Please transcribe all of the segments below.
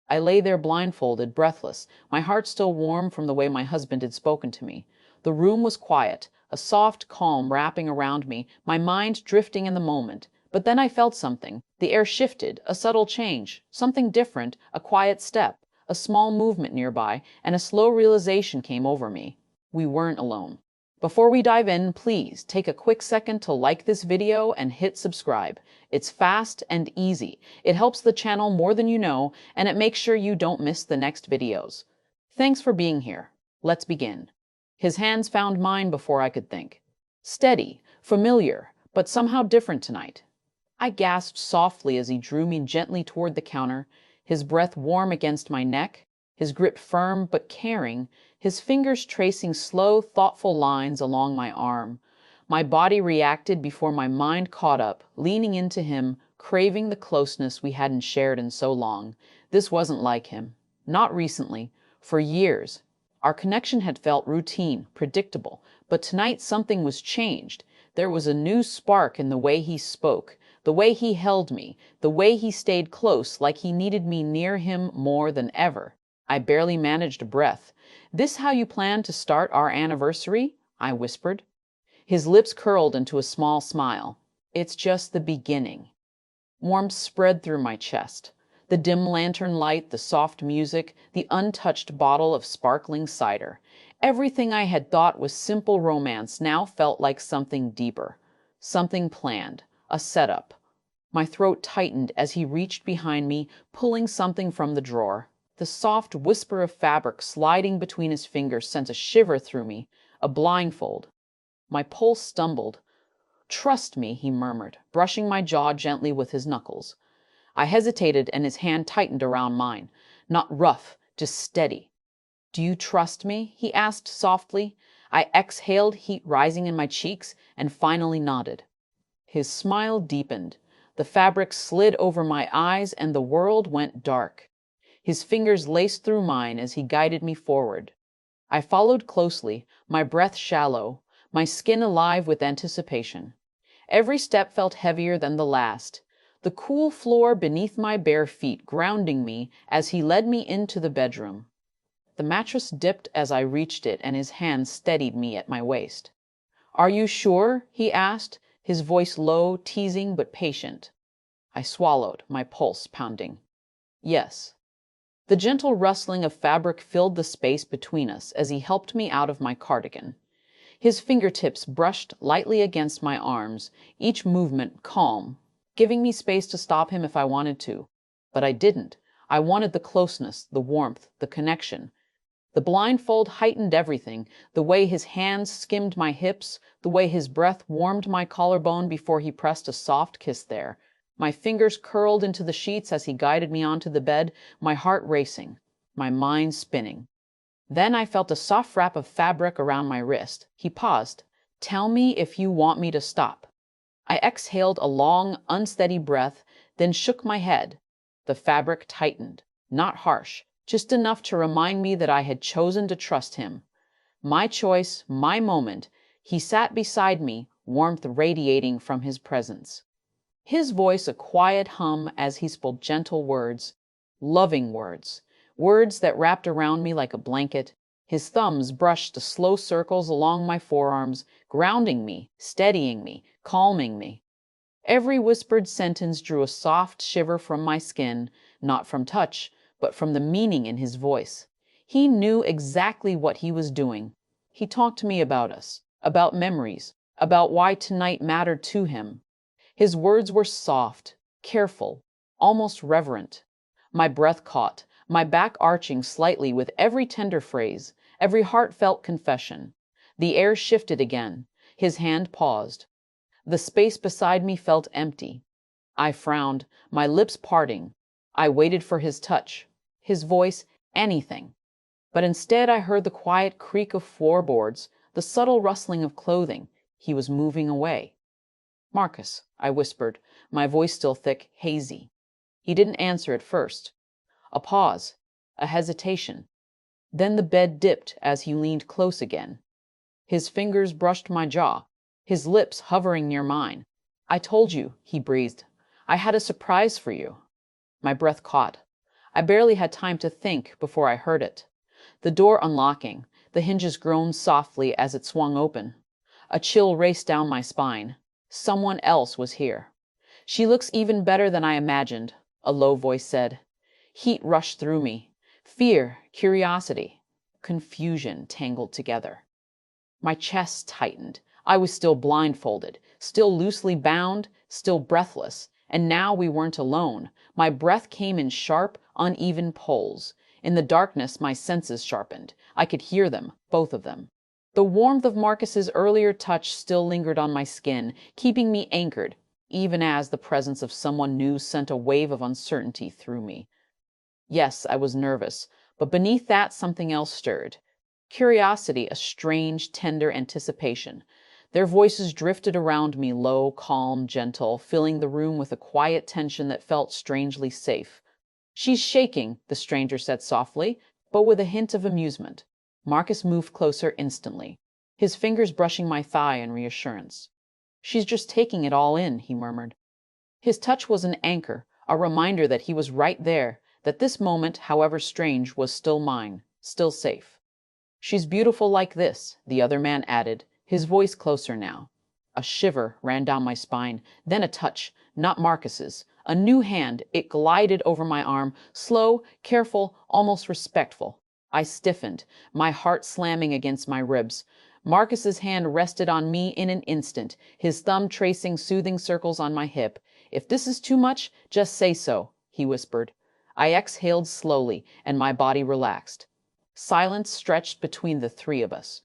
I lay there blindfolded, breathless, my heart still warm from the way my husband had spoken to me. The room was quiet, a soft calm wrapping around me, my mind drifting in the moment. But then I felt something. The air shifted, a subtle change, something different, a quiet step, a small movement nearby, and a slow realization came over me. We weren't alone. Before we dive in, please take a quick second to like this video and hit subscribe. It's fast and easy. It helps the channel more than you know, and it makes sure you don't miss the next videos. Thanks for being here. Let's begin. His hands found mine before I could think. Steady, familiar, but somehow different tonight. I gasped softly as he drew me gently toward the counter, his breath warm against my neck, his grip firm but caring, his fingers tracing slow, thoughtful lines along my arm. My body reacted before my mind caught up, leaning into him, craving the closeness we hadn't shared in so long. This wasn't like him. Not recently. For years. Our connection had felt routine, predictable, but tonight something was changed. There was a new spark in the way he spoke, the way he held me, the way he stayed close, like he needed me near him more than ever. I barely managed a breath. "This how you plan to start our anniversary?" I whispered. His lips curled into a small smile. "It's just the beginning." Warmth spread through my chest. The dim lantern light, the soft music, the untouched bottle of sparkling cider. Everything I had thought was simple romance now felt like something deeper. Something planned. A setup. My throat tightened as he reached behind me, pulling something from the drawer. The soft whisper of fabric sliding between his fingers sent a shiver through me, a blindfold. My pulse stumbled. "Trust me," he murmured, brushing my jaw gently with his knuckles. I hesitated and his hand tightened around mine. Not rough, just steady. "Do you trust me?" he asked softly. I exhaled, heat rising in my cheeks, and finally nodded. His smile deepened. The fabric slid over my eyes and the world went dark. His fingers laced through mine as he guided me forward. I followed closely, my breath shallow, my skin alive with anticipation. Every step felt heavier than the last. The cool floor beneath my bare feet grounding me as he led me into the bedroom. The mattress dipped as I reached it and his hand steadied me at my waist. "Are you sure?" he asked, his voice low, teasing but patient. I swallowed, my pulse pounding. "Yes." The gentle rustling of fabric filled the space between us as he helped me out of my cardigan. His fingertips brushed lightly against my arms, each movement calm, giving me space to stop him if I wanted to. But I didn't. I wanted the closeness, the warmth, the connection. The blindfold heightened everything, the way his hands skimmed my hips, the way his breath warmed my collarbone before he pressed a soft kiss there. My fingers curled into the sheets as he guided me onto the bed, my heart racing, my mind spinning. Then I felt a soft wrap of fabric around my wrist. He paused. "Tell me if you want me to stop." I exhaled a long, unsteady breath, then shook my head. The fabric tightened. Not harsh, just enough to remind me that I had chosen to trust him. My choice, my moment. He sat beside me, warmth radiating from his presence. His voice a quiet hum as he spoke gentle words, loving words, words that wrapped around me like a blanket. His thumbs brushed the slow circles along my forearms, grounding me, steadying me, calming me. Every whispered sentence drew a soft shiver from my skin, not from touch, but from the meaning in his voice. He knew exactly what he was doing. He talked to me about us, about memories, about why tonight mattered to him. His words were soft, careful, almost reverent. My breath caught, my back arching slightly with every tender phrase, every heartfelt confession. The air shifted again. His hand paused. The space beside me felt empty. I frowned, my lips parting. I waited for his touch, his voice, anything. But instead I heard the quiet creak of floorboards, the subtle rustling of clothing. He was moving away. "Marcus," I whispered, my voice still thick, hazy. He didn't answer at first. A pause, a hesitation. Then the bed dipped as he leaned close again. His fingers brushed my jaw, his lips hovering near mine. "I told you," he breathed. "I had a surprise for you." My breath caught. I barely had time to think before I heard it. The door unlocking, the hinges groaned softly as it swung open. A chill raced down my spine. Someone else was here. "She looks even better than I imagined," a low voice said. Heat rushed through me. Fear, curiosity, confusion tangled together. My chest tightened. I was still blindfolded, still loosely bound, still breathless. And now we weren't alone. My breath came in sharp, uneven pulls. In the darkness, my senses sharpened. I could hear them, both of them. The warmth of Marcus's earlier touch still lingered on my skin, keeping me anchored, even as the presence of someone new sent a wave of uncertainty through me. Yes, I was nervous, but beneath that something else stirred. Curiosity, a strange, tender anticipation. Their voices drifted around me, low, calm, gentle, filling the room with a quiet tension that felt strangely safe. "She's shaking," the stranger said softly, but with a hint of amusement. Marcus moved closer instantly, his fingers brushing my thigh in reassurance. "She's just taking it all in," he murmured. His touch was an anchor, a reminder that he was right there, that this moment, however strange, was still mine, still safe. "She's beautiful like this," the other man added, his voice closer now. A shiver ran down my spine, then a touch, not Marcus's. A new hand, it glided over my arm, slow, careful, almost respectful. I stiffened, my heart slamming against my ribs. Marcus's hand rested on me in an instant, his thumb tracing soothing circles on my hip. "If this is too much, just say so," he whispered. I exhaled slowly, and my body relaxed. Silence stretched between the three of us.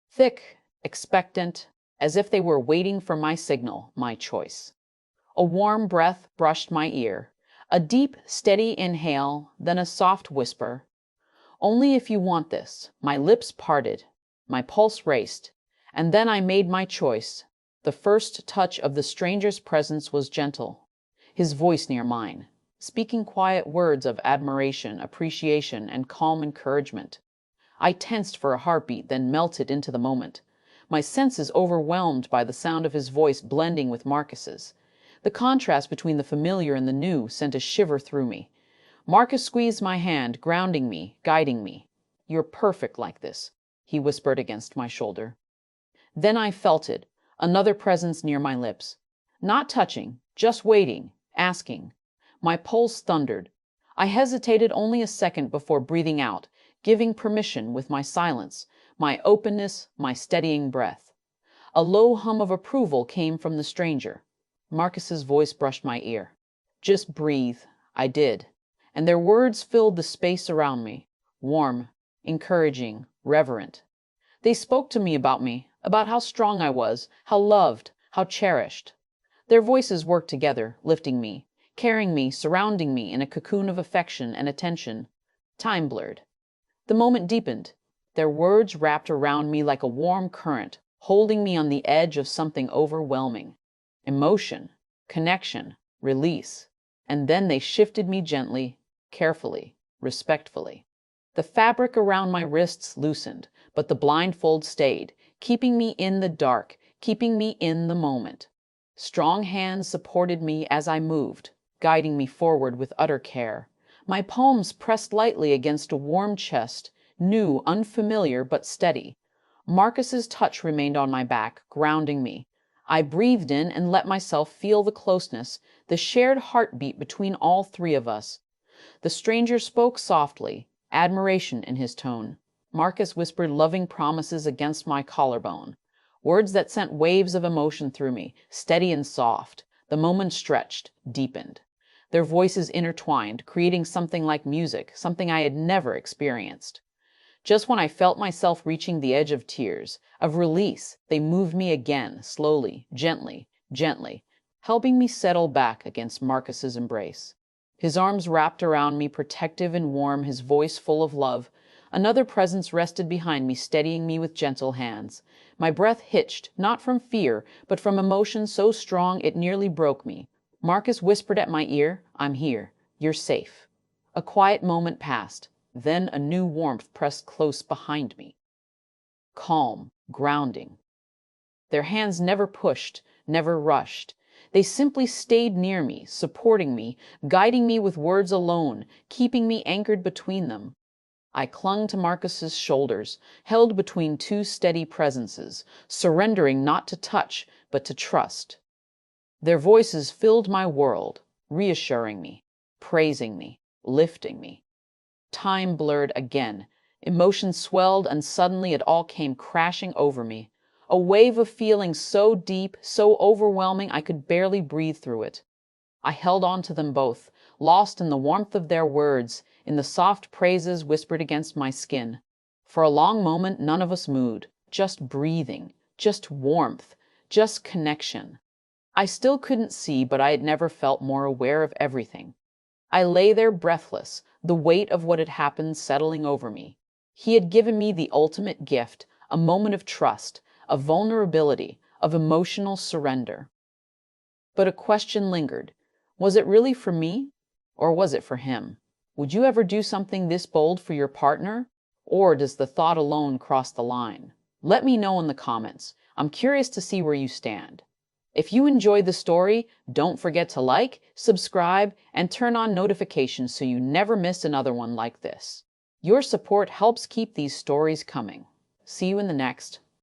Thick, expectant, as if they were waiting for my signal, my choice. A warm breath brushed my ear. A deep, steady inhale, then a soft whisper. "Only if you want this." My lips parted. My pulse raced. And then I made my choice. The first touch of the stranger's presence was gentle, his voice near mine, speaking quiet words of admiration, appreciation, and calm encouragement. I tensed for a heartbeat, then melted into the moment, my senses overwhelmed by the sound of his voice blending with Marcus's. The contrast between the familiar and the new sent a shiver through me. Marcus squeezed my hand, grounding me, guiding me. "You're perfect like this," he whispered against my shoulder. Then I felt it, another presence near my lips. Not touching, just waiting, asking. My pulse thundered. I hesitated only a second before breathing out, giving permission with my silence, my openness, my steadying breath. A low hum of approval came from the stranger. Marcus's voice brushed my ear. "Just breathe." I did, and their words filled the space around me, warm, encouraging, reverent. They spoke to me, about how strong I was, how loved, how cherished. Their voices worked together, lifting me, carrying me, surrounding me in a cocoon of affection and attention. Time blurred. The moment deepened. Their words wrapped around me like a warm current, holding me on the edge of something overwhelming. Emotion, connection, release. And then they shifted me gently, carefully, respectfully. The fabric around my wrists loosened, but the blindfold stayed, keeping me in the dark, keeping me in the moment. Strong hands supported me as I moved, guiding me forward with utter care. My palms pressed lightly against a warm chest, new, unfamiliar, but steady. Marcus's touch remained on my back, grounding me. I breathed in and let myself feel the closeness, the shared heartbeat between all three of us. The stranger spoke softly, admiration in his tone. Marcus whispered loving promises against my collarbone, words that sent waves of emotion through me, steady and soft. The moment stretched, deepened. Their voices intertwined, creating something like music, something I had never experienced. Just when I felt myself reaching the edge of tears, of release, they moved me again, slowly, gently, gently, helping me settle back against Marcus's embrace. His arms wrapped around me, protective and warm, his voice full of love. Another presence rested behind me, steadying me with gentle hands. My breath hitched, not from fear, but from emotion so strong it nearly broke me. Marcus whispered at my ear, "I'm here. You're safe." A quiet moment passed. Then a new warmth pressed close behind me. Calm, grounding. Their hands never pushed, never rushed. They simply stayed near me, supporting me, guiding me with words alone, keeping me anchored between them. I clung to Marcus's shoulders, held between two steady presences, surrendering not to touch, but to trust. Their voices filled my world, reassuring me, praising me, lifting me. Time blurred again. Emotion swelled, and suddenly it all came crashing over me. A wave of feeling so deep, so overwhelming, I could barely breathe through it. I held on to them both, lost in the warmth of their words, in the soft praises whispered against my skin. For a long moment, none of us moved, just breathing, just warmth, just connection. I still couldn't see, but I had never felt more aware of everything. I lay there breathless, the weight of what had happened settling over me. He had given me the ultimate gift, a moment of trust, of vulnerability, of emotional surrender. But a question lingered. Was it really for me? Or was it for him? Would you ever do something this bold for your partner? Or does the thought alone cross the line? Let me know in the comments. I'm curious to see where you stand. If you enjoyed the story, don't forget to like, subscribe, and turn on notifications so you never miss another one like this. Your support helps keep these stories coming. See you in the next.